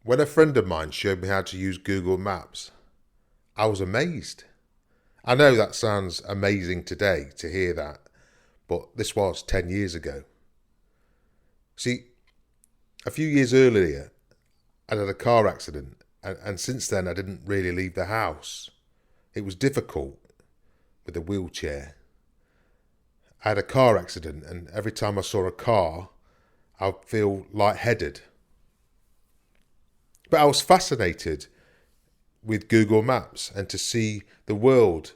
When a friend of mine showed me how to use Google Maps, I was amazed. I know that sounds amazing today to hear that, but this was 10 years ago. See, a few years earlier, I'd had a car accident, and since then I didn't really leave the house. It was difficult with a wheelchair. I had a car accident, and every time I saw a car, I'd feel lightheaded. But I was fascinated with Google Maps and to see the world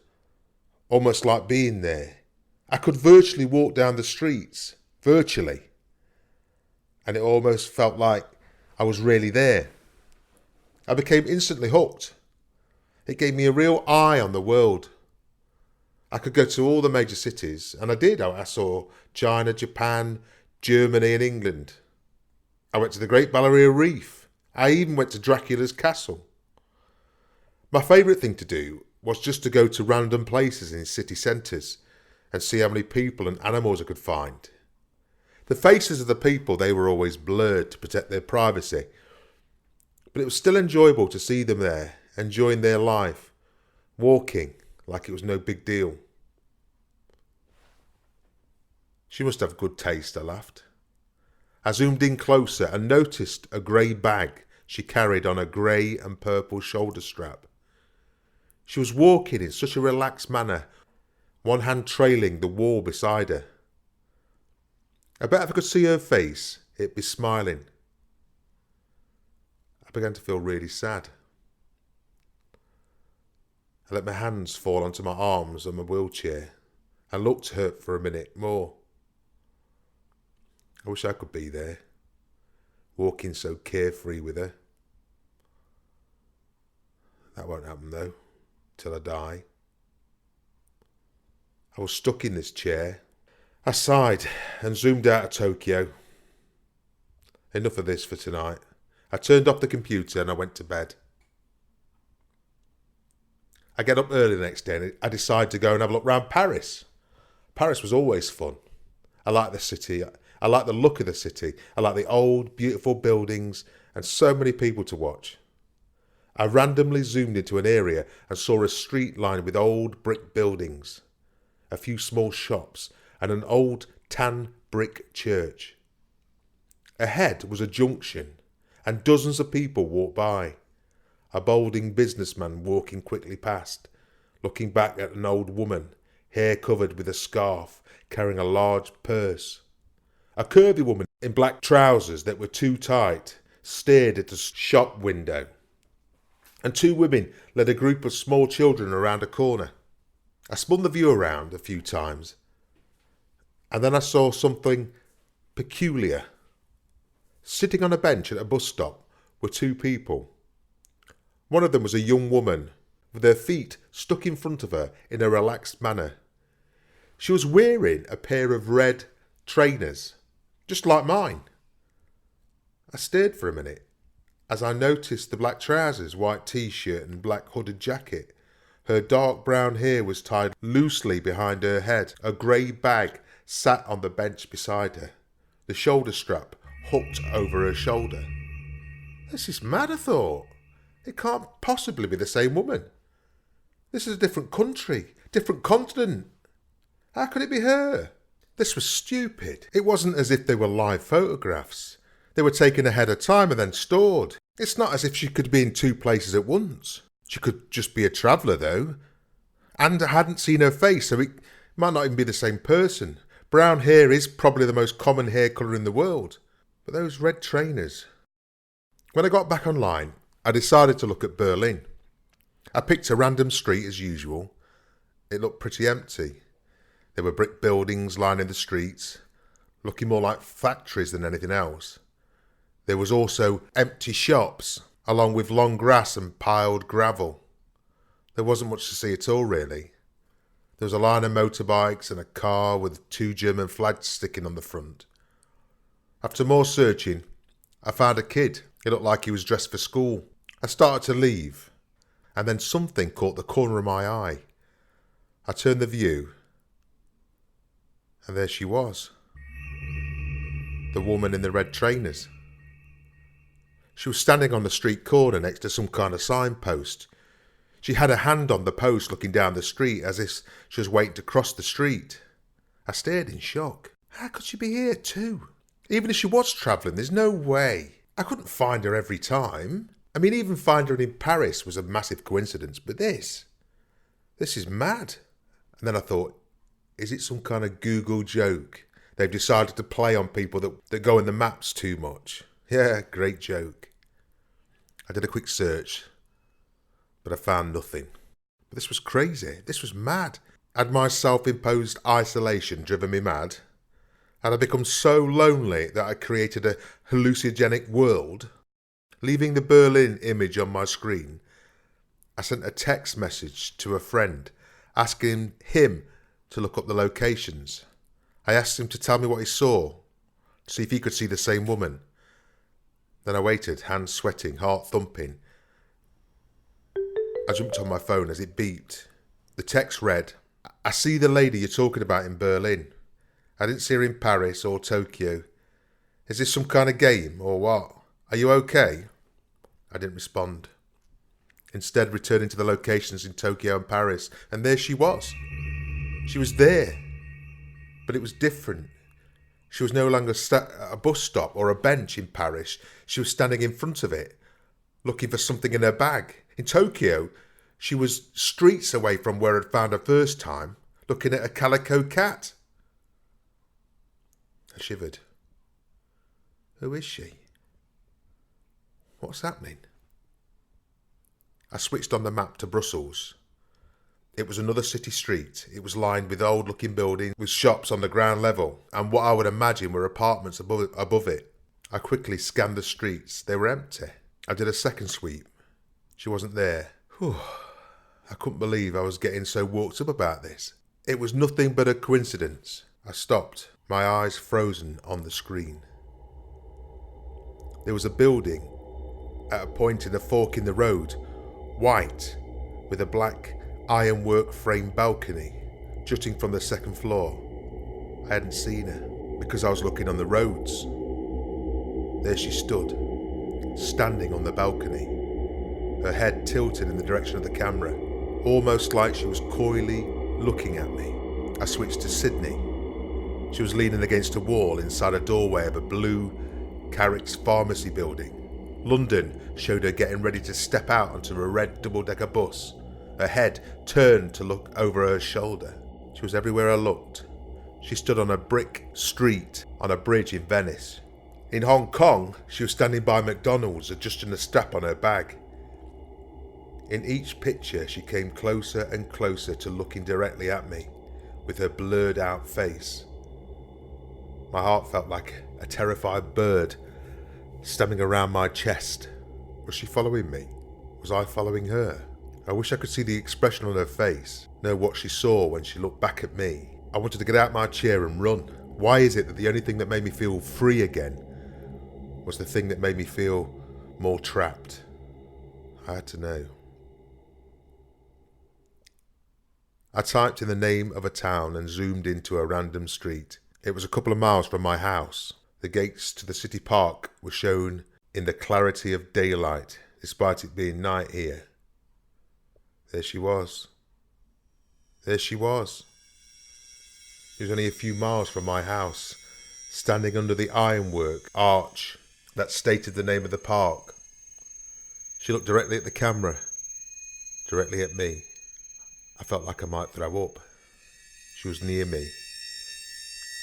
almost like being there. I could virtually walk down the streets, virtually. And it almost felt like I was really there. I became instantly hooked. It gave me a real eye on the world. I could go to all the major cities, and I did. I saw China, Japan, Germany and England. I went to the Great Barrier Reef. I even went to Dracula's castle. My favourite thing to do was just to go to random places in city centres and see how many people and animals I could find. The faces of the people, they were always blurred to protect their privacy, but it was still enjoyable to see them there, enjoying their life, walking like it was no big deal. She must have good taste, I laughed. I zoomed in closer and noticed a grey bag she carried on a grey and purple shoulder strap. She was walking in such a relaxed manner, one hand trailing the wall beside her. I bet if I could see her face, it'd be smiling. I began to feel really sad. I let my hands fall onto my arms and my wheelchair and looked at her for a minute more. I wish I could be there, walking so carefree with her. That won't happen though, till I die. I was stuck in this chair. I sighed and zoomed out of Tokyo. Enough of this for tonight. I turned off the computer and I went to bed. I get up early the next day and I decide to go and have a look round Paris. Paris was always fun. I like the city. I like the look of the city. I like the old, beautiful buildings and so many people to watch. I randomly zoomed into an area and saw a street lined with old brick buildings, a few small shops and an old tan brick church. Ahead was a junction and dozens of people walked by. A balding businessman walking quickly past, looking back at an old woman, hair covered with a scarf, carrying a large purse. A curvy woman in black trousers that were too tight stared at a shop window. And two women led a group of small children around a corner. I spun the view around a few times, and then I saw something peculiar. Sitting on a bench at a bus stop were two people. One of them was a young woman, with her feet stuck in front of her in a relaxed manner. She was wearing a pair of red trainers, just like mine. I stared for a minute as I noticed the black trousers, white t-shirt and black hooded jacket. Her dark brown hair was tied loosely behind her head. A grey bag sat on the bench beside her, the shoulder strap hooked over her shoulder. This is mad, I thought. It can't possibly be the same woman. This is a different country, different continent. How could it be her? This was stupid. It wasn't as if they were live photographs. They were taken ahead of time and then stored. It's not as if she could be in two places at once. She could just be a traveller though. And I hadn't seen her face, so it might not even be the same person. Brown hair is probably the most common hair colour in the world. But those red trainers. When I got back online, I decided to look at Berlin. I picked a random street as usual. It looked pretty empty. There were brick buildings lining the streets, looking more like factories than anything else. There was also empty shops, along with long grass and piled gravel. There wasn't much to see at all, really. There was a line of motorbikes and a car with two German flags sticking on the front. After more searching, I found a kid. He looked like he was dressed for school. I started to leave, and then something caught the corner of my eye. I turned the view, and there she was. The woman in the red trainers. She was standing on the street corner next to some kind of signpost. She had a hand on the post looking down the street as if she was waiting to cross the street. I stared in shock. How could she be here too? Even if she was travelling, there's no way. I couldn't find her every time. I mean, even finding her in Paris was a massive coincidence, but this is mad. And then I thought, is it some kind of Google joke? They've decided to play on people that go in the maps too much. Yeah, great joke. I did a quick search, but I found nothing. But this was crazy. This was mad. Had my self-imposed isolation driven me mad? Had I become so lonely that I created a hallucinogenic world? Leaving the Berlin image on my screen, I sent a text message to a friend asking him to look up the locations. I asked him to tell me what he saw, to see if he could see the same woman. Then I waited, hands sweating, heart thumping. I jumped on my phone as it beeped. The text read, I see the lady you're talking about in Berlin. I didn't see her in Paris or Tokyo. Is this some kind of game or what? Are you okay? I didn't respond. Instead, returning to the locations in Tokyo and Paris, and there she was. She was there. But it was different. She was no longer a bus stop or a bench in Paris. She was standing in front of it, looking for something in her bag. In Tokyo, she was streets away from where I'd found her first time, looking at a calico cat. I shivered. Who is she? What's happening? I switched on the map to Brussels. It was another city street. It was lined with old-looking buildings, with shops on the ground level, and what I would imagine were apartments above it. I quickly scanned the streets. They were empty. I did a second sweep. She wasn't there. Whew. I couldn't believe I was getting so worked up about this. It was nothing but a coincidence. I stopped, my eyes frozen on the screen. There was a building at a point in a fork in the road, white, with a black ironwork frame balcony jutting from the second floor. I hadn't seen her because I was looking on the roads. There she stood, standing on the balcony, her head tilted in the direction of the camera, almost like she was coyly looking at me. I switched to Sydney. She was leaning against a wall inside a doorway of a blue Carrick's pharmacy building. London showed her getting ready to step out onto a red double-decker bus, her head turned to look over her shoulder. She was everywhere I looked. She stood on a brick street on a bridge in Venice. In Hong Kong, she was standing by McDonald's adjusting a strap on her bag. In each picture, she came closer and closer to looking directly at me, with her blurred out face. My heart felt like a terrified bird stabbing around my chest. Was she following me? Was I following her? I wish I could see the expression on her face, know what she saw when she looked back at me. I wanted to get out my chair and run. Why is it that the only thing that made me feel free again was the thing that made me feel more trapped? I had to know. I typed in the name of a town and zoomed into a random street. It was a couple of miles from my house. The gates to the city park were shown in the clarity of daylight, despite it being night here. There she was. There she was. She was only a few miles from my house, standing under the ironwork arch that stated the name of the park. She looked directly at the camera, directly at me. I felt like I might throw up. She was near me,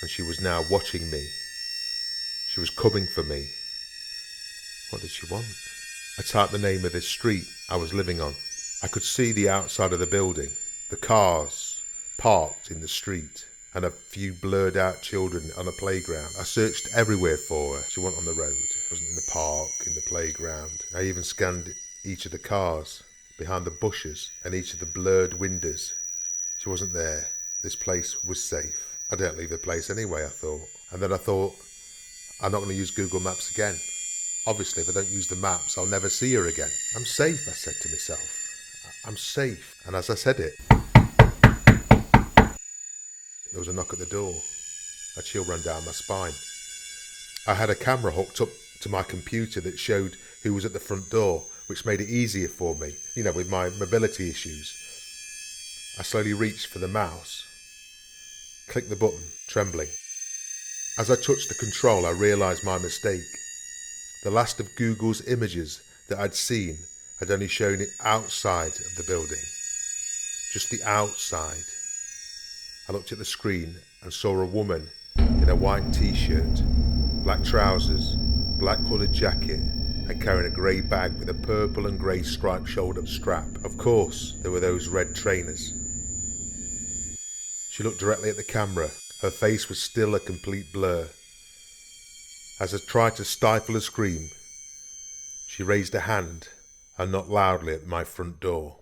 and she was now watching me. She was coming for me. What did she want? I typed the name of this street I was living on. I could see the outside of the building, the cars parked in the street, and a few blurred out children on a playground. I searched everywhere for her. She wasn't on the road. She wasn't in the park, in the playground. I even scanned each of the cars, behind the bushes, and each of the blurred windows. She wasn't there. This place was safe. I don't leave the place anyway, I thought. And then I thought, I'm not going to use Google Maps again. Obviously, if I don't use the maps, I'll never see her again. I'm safe, I said to myself. I'm safe. And as I said it, there was a knock at the door. A chill ran down my spine. I had a camera hooked up to my computer that showed who was at the front door, which made it easier for me, with my mobility issues. I slowly reached for the mouse, clicked the button, trembling. As I touched the control, I realised my mistake. The last of Google's images that I'd seen had only shown it outside of the building. Just the outside. I looked at the screen and saw a woman in a white t-shirt, black trousers, black hooded jacket, and carrying a grey bag with a purple and grey striped shoulder strap. Of course, there were those red trainers. She looked directly at the camera. Her face was still a complete blur. As I tried to stifle a scream, she raised a hand and knocked loudly at my front door.